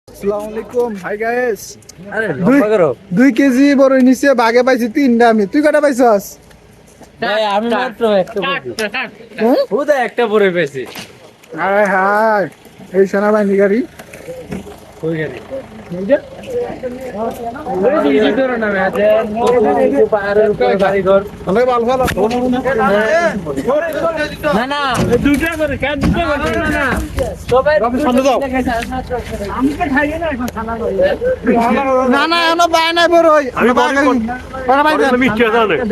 আসসালামু আলাইকুম, hi guys. আরে লম্বা করো 2 কেজি বড় নিচে ভাগে পাইছি 3টা আমি। তুই কটা পাইছস? ভাই আমি মাত্র একটা পরে হুদা একটা পরে পেয়েছি হায় হায়, এই সেনাবাহিনী গাড়ি। কই গেলি ওই দিকে ধরো না ম্যাচে পাহাড়ের উপরে বাড়ি ঘর অনেক ভালো ভালো। না না দুটো করে কেন দুটো করে না না সবাই সামনে যাও। আমি তো খাইয়ে না এখন খানা না না এখনো পায় নাই বড়ই।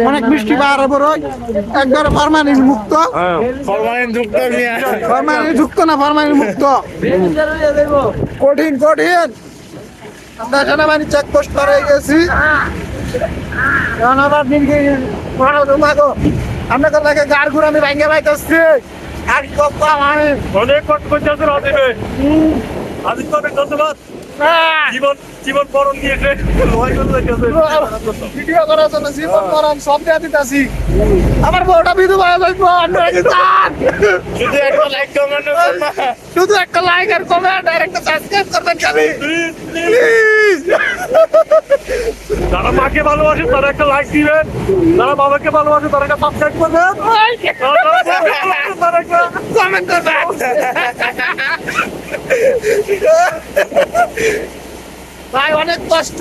অনেক মিষ্টি বার বড়ই, একবার ফরমালিন মুক্ত। ফরমালিন যুক্ত না, ফরমালিন মুক্ত। কঠিন কঠিন। আমরা সেনাবাহিনী চেকপোস্ট পার হয়ে গেছি। এখন আবার আমরা কোথাকে গাড় ঘুরে আমি ভাঙ্গে পাইতেছি। আর কম আমি অনেক কষ্ট করতে আছে রাতে আদিত্য অনেক ধন্যবাদ জীবন জীবন বরণ দিয়েছে ভিডিও করার জন্য জীবন মরণ সব দিয়ে দিতেছি। আমার বউটা বিধবা হয়ে যাইবো। শুধু একটা লাইক কমেন্ট শুধু একটা লাইক আর কমেন্ট আর একটা সাবস্ক্রাইব করবেন খালি প্লিজ প্লিজ। যারা মাকে ভালোবাসে তারা একটা লাইক দিবেন, যারা বাবাকে ভালোবাসে তারা একটা সাবস্ক্রাইব করবেন, তারা একটা কমেন্ট করবেন। ভাই অনেক কষ্ট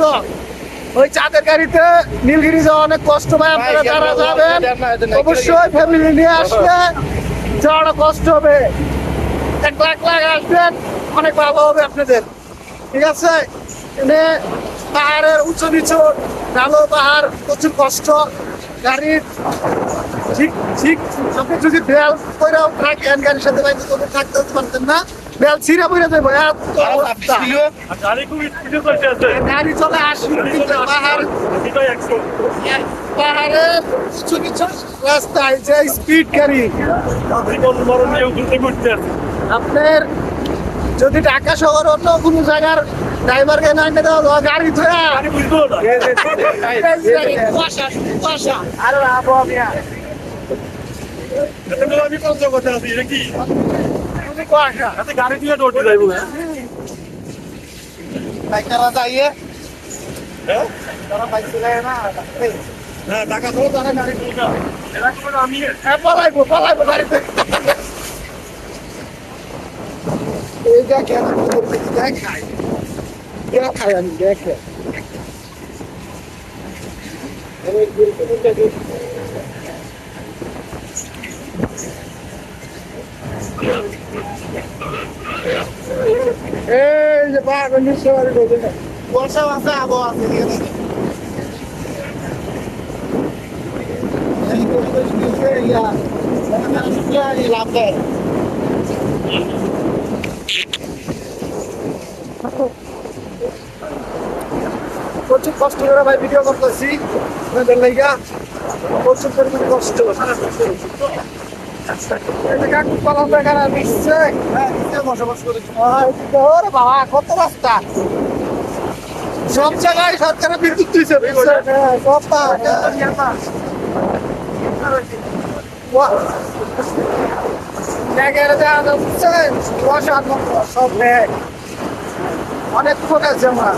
ওই চাঁদের গাড়িতে নীলগিরি যাওয়া অনেক কষ্ট ভাই। আপনারা যারা যাবেন অবশ্যই ফ্যামিলি নিয়ে আসলে যাওয়াটা কষ্ট হবে। একলা একলা আসবেন, অনেক ভালো হবে আপনাদের। ঠিক আছে, এখানে পাহাড়ের উঁচু নিচু ঢালু পাহাড়, প্রচুর কষ্ট। গাড়ির ঠিক ঠিক আপনি যদি বেল কইরাও থাকেন গাড়ির সাথে বাইরে তবে থাকতে পারতেন না। বেল ছিঁড়া পড়ে যাবো এত অবস্থা। গাড়ি খুব স্পিডে করতে আছে গাড়ি চলে আসবে পাহাড়, এটাই 100 পাহাড়ের উঁচু নিচু রাস্তায় যে স্পিড গাড়ি। জীবন মরণ নিয়ে ঘুরতে ঘুরতে আছে আপনার যদি ঢাকা শহর অন্য কোনো জায়গার ড্রাইভারকে না এনে দেওয়া গাড়ি ধরে গাড়ি বুঝবো না কুয়াশা কুয়াশা আরে আবহাওয়া এত আমি কোন জগতে আছি এটা কি কুয়াশা এত গাড়ি দিয়ে দৌড়তে যাইবো না বাইকাররা যাইয়ে হ্যাঁ তারা বাইক চালায় না। হ্যাঁ টাকা তো তারা গাড়ি তুলবে এরা কোনো আমি পালাইবো পালাইবো গাড়িতে। এই দেখেন দেখাই দেখাই আমি দেখে এই যে পাহাড়ের নিচে বাড়ি বলছে না বর্ষা আছে আবহাওয়া আছে লাভ দেয়। প্রচুর কষ্ট করে ভাই ভিডিও করতেছি আপনাদের লাইগা, প্রচুর পরিমাণে কষ্ট। কাকু পালন দেখার নিশ্চয় বসবাস করেছি বাবা, কত রাস্তা সব জায়গায় সরকারের বিদ্যুৎ দিয়েছে সব সব অনেক ফোকাস আমরা